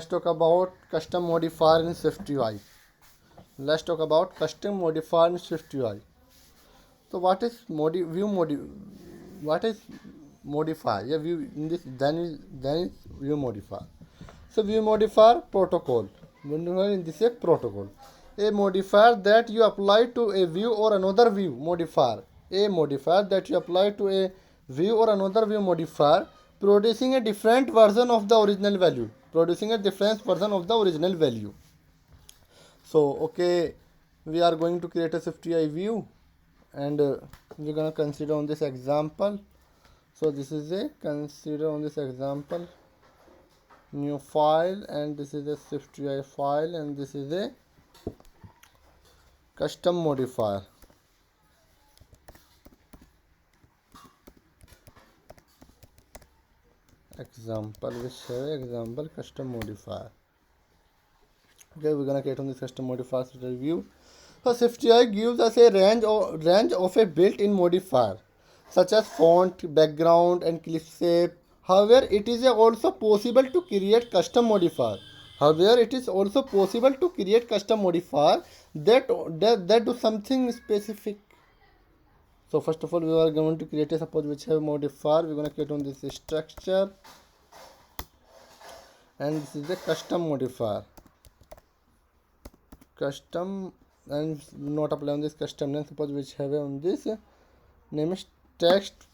Let's talk about custom modifier in SwiftUI. Let's talk about custom modifier in SwiftUI. So what is what is modifier? Yeah, view in this then is view modifier. So view modifier protocol. Modifier in this a protocol. A modifier that you apply to a view or another view modifier. A modifier that you apply to a view or another view modifier, producing a different version of the original value. Producing a different version of the original value. So okay, we are going to create a SwiftUI view, and we're gonna consider on this example. So this is a consider on this example new file, and this is a SwiftUI file, and this is a custom modifier. Example, which have example custom modifier. Okay, we're gonna create on this custom modifier view. So SwiftUI gives us a range of a built-in modifier, such as font, background, and clip shape. However, it is also possible to create custom modifier. That do something specific. So first of all, we are going to create a suppose which have modifier. We're gonna create on this structure, and this is the custom modifier. Custom, and not apply on this custom name. Suppose which have on this name is text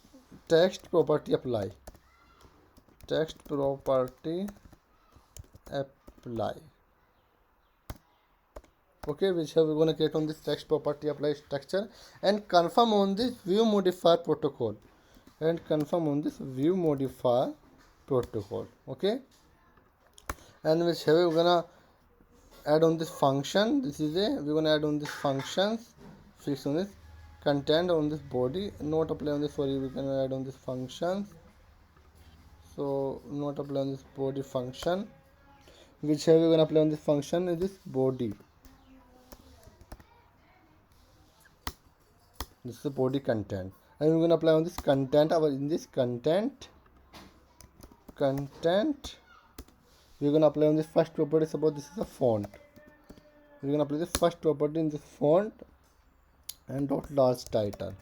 property apply. Text property apply. Okay, which have we're gonna create on this text property apply structure, and confirm on this view modifier protocol. Okay, and which have we're gonna add on this function. We're gonna add on this functions, fix on this content on this body, not apply on this, sorry, we can add on this functions. So not apply on this body function, which have we're gonna apply on this function is this body. This is the body content, and we're gonna apply on this content. In this content we're gonna apply on this first property. Suppose this is a font. We're gonna apply the first property in this font and dot large title.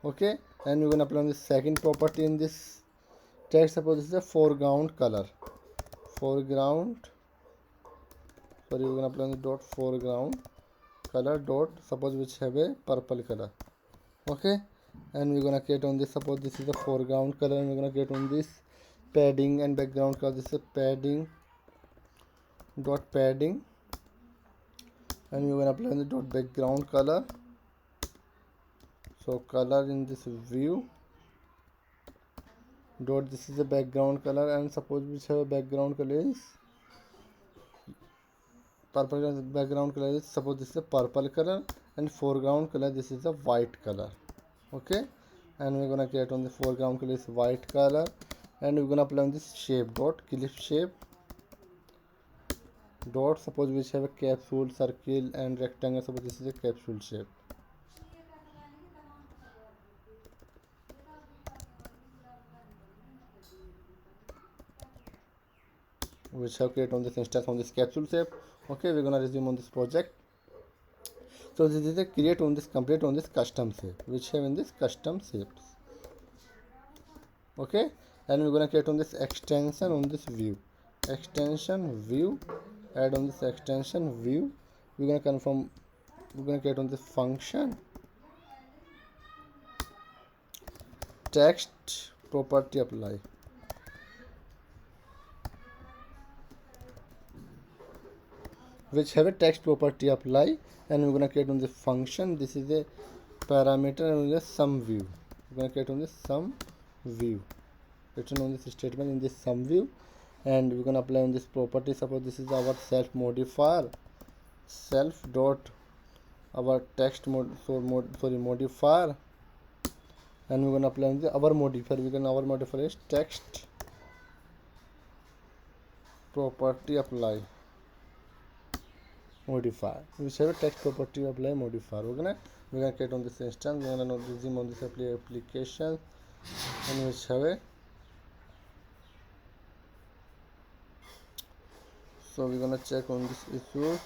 Okay, and we're gonna apply on the second property in this text. Suppose this is a foreground color. We're gonna apply on the dot foreground color dot, suppose which have a purple color. Okay, and we're gonna create on this, suppose this is the foreground color, and we're gonna create on this padding and background color. This is a padding dot padding, and we're gonna apply on the dot background color. So color in this view dot, this is the background color, and suppose which have a background color is purple. Background color is, suppose this is a purple color, and foreground color this is a white color. Okay, and we're gonna create on the foreground color is white color, and we're gonna apply on this shape dot clip shape dot, suppose which have a capsule, circle, and rectangle. Suppose this is a capsule shape. Which have created on this instance on this capsule shape. Okay, we're gonna resume on this project. So this is a create on this complete on this custom shape, which have in this custom shapes. Okay, and we're gonna create on this extension on this view. Extension view, add on this extension view. We're gonna confirm. We're gonna create on this function text property apply. Which have a text property apply, and we're gonna create on this function. This is a parameter and the sum view. We're gonna create on this sum view, written on this statement in this sum view, and we're gonna apply on this property. Suppose this is our self modifier, self dot our text modifier, and we're gonna apply on the our modifier. Our modifier is text property apply modifier, which have a text property apply modifier. We're gonna create on this instance. We're gonna resume on this application, and which have a So we're gonna check on this issue.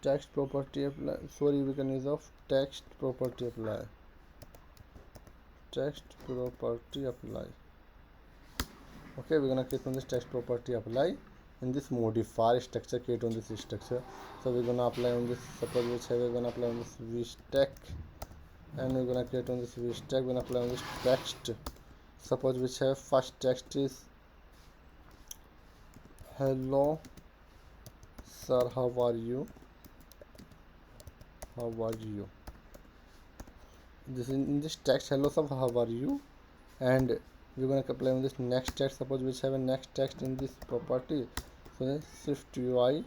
Text property apply. Sorry, we can use of text property apply. Text property apply. Okay, we're gonna click on this text property apply. In this modifier structure, create on this structure. So we're gonna apply on this. Suppose which we're gonna apply on this vstack, and we're gonna create on this vstack. We're gonna apply on this text. Suppose which have first text is hello sir, how are you? How are you? This is in this text, hello sir, how are you? And we're going to apply on this next text. Suppose which have a next text in this property. So then shift UI,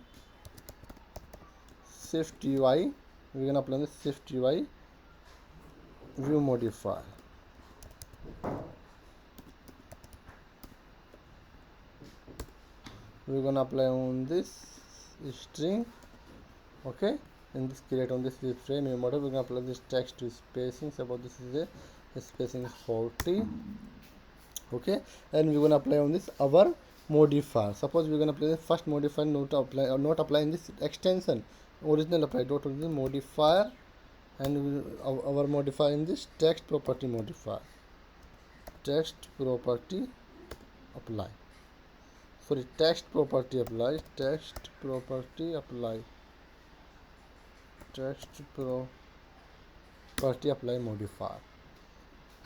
we're going to apply this shift UI view modifier. We're going to apply on this string. Okay, in this create on this frame new model, we're going to apply this text to spacing. Suppose this is a spacing is 40. Okay, and we're going to apply on this our modifier. Suppose we're going to apply the first modifier, not apply in this extension, original apply dot original modifier, and our modifier in this text property modifier. Text property apply. Sorry, text property apply. Text property apply. Text property apply modifier.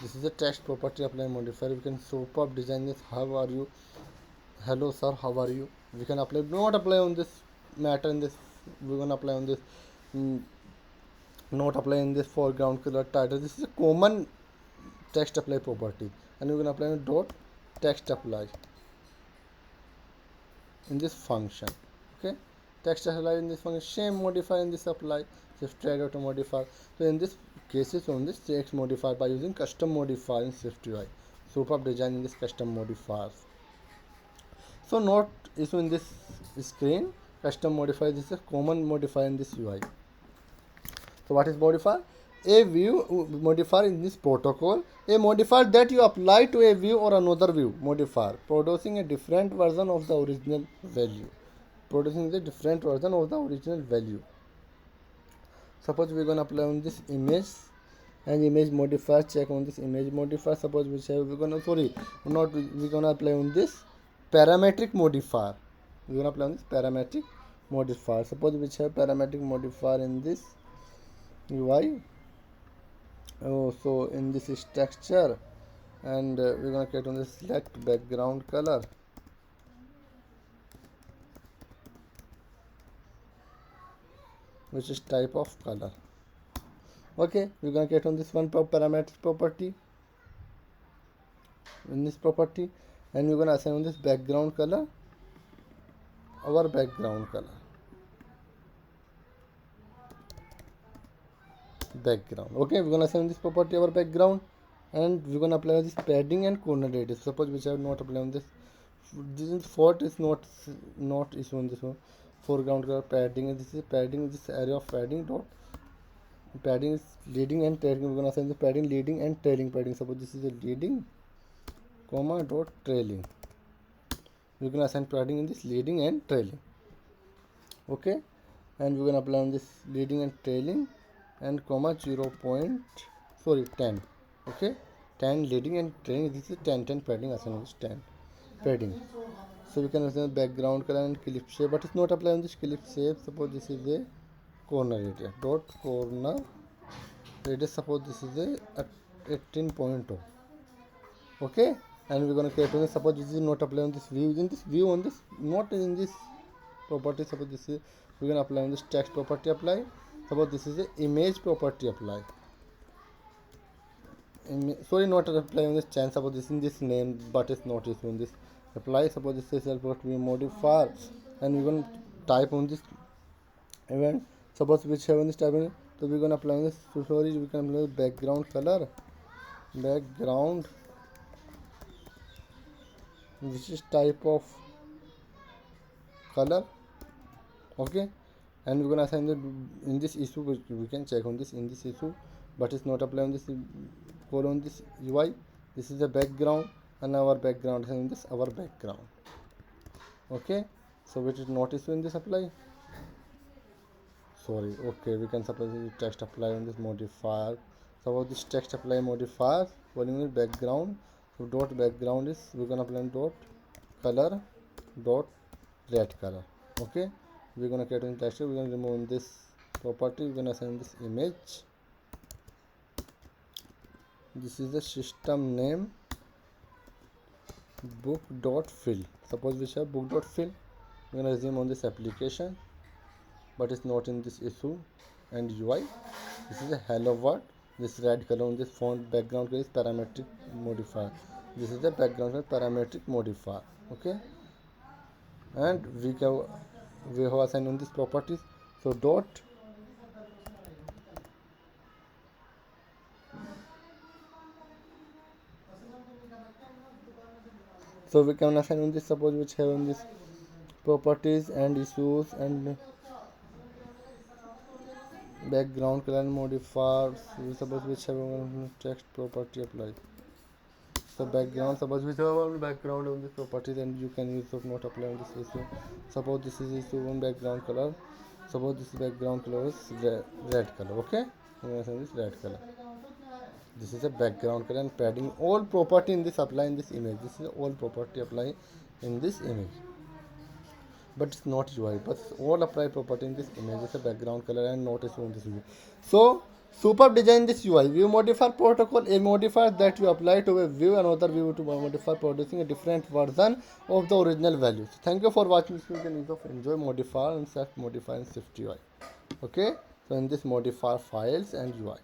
This is a text property apply modifier. We can superb design this. How are you? Hello sir, how are you? We can apply, not apply on this matter in this. We're gonna apply on this. Not apply in this foreground color title. This is a common text apply property, and we're gonna apply on dot text apply in this function. Okay, text apply in this function. Same modifier in this apply. Just try to modify. So in this cases on this text modifier by using custom modifier in SwiftUI. Superb design in this custom modifiers. So not issue in this screen. Custom modifier, this is a common modifier in this UI. So what is modifier? A view modifier in this protocol. A modifier that you apply to a view or another view modifier, producing a different version of the original value. Producing the different version of the original value. Suppose we're gonna apply on this image and image modifier. Check on this image modifier. Suppose we say we're gonna we're gonna apply on this parametric modifier. We're gonna apply on this parametric modifier. Suppose we have parametric modifier in this UI. So in this structure, and we're gonna create on this select background color. Which is type of color. Okay, we're gonna get on this one parameter property in this property, and we're gonna assign on this background color, our background color, background. Okay, we're gonna assign this property our background, and we're gonna apply this padding and corner radius. Suppose which I have not applied on this. This is font is not is on this one. Foreground color padding. This is padding. This area of padding dot padding is leading and trailing. We're gonna assign the padding leading and trailing padding. Suppose this is a leading, comma dot trailing. We're gonna assign padding in this leading and trailing. Okay, and we're gonna apply on this leading and trailing, and comma 10. Okay, 10 leading and trailing. This is 10 padding. Assign this 10 padding. So we can assign background color and clip shape, but it's not apply on this clip shape. Suppose this is a corner area dot corner radius. Suppose this is a 18.0. Okay, and we're gonna create on this. Suppose this is not apply on this view. In this view on this, not in this property. Suppose this is, we're gonna apply on this text property apply. Suppose this is a image property apply. Sorry, not apply on this chance. Suppose this in this name, but it's not is on this apply. Suppose this is what we modify, and we're gonna type on this event. Suppose which have on this type, so we're gonna apply on this. So sorry, we can apply background color, background, which is type of color. Okay, and we're gonna assign the in this issue. We can check on this in this issue, but it's not apply on this colon this UI. This is the background, and our background is in this our background. Okay, so which is not issue in this apply. Sorry, okay, we can suppose the text apply on this modifier. Suppose this text apply modifier, volume is background. So dot background is we're gonna apply dot color dot red color. Okay, we're gonna create in text, we're gonna remove this property, we're gonna send this image. This is the system name book dot fill. Suppose we have book dot fill, we're gonna resume on this application, but it's not in this issue and UI. This is a hello world. This red color on this font background is parametric modifier. This is the background parametric modifier. Okay, and we have assigned on these properties. So dot, so we can assign on this, suppose which have on this properties and issues and background color modifiers. We suppose which have on text property apply. So background, suppose we have on background on this property, then you can use of not apply on this issue. Suppose this is issue on background color. Suppose this background color is red color. Okay, this red color. This is a background color and padding. All property in this apply in this image. This is all property apply in this image. But it's not UI. But all apply property in this image. It's a background color and not issue on this UI. So superb design this UI. View modifier protocol, a modifier that you apply to a view, another view to modify, producing a different version of the original values. Thank you for watching this video. You can enjoy modifier and self modify in Swift UI. Okay, so in this modifier files and UI.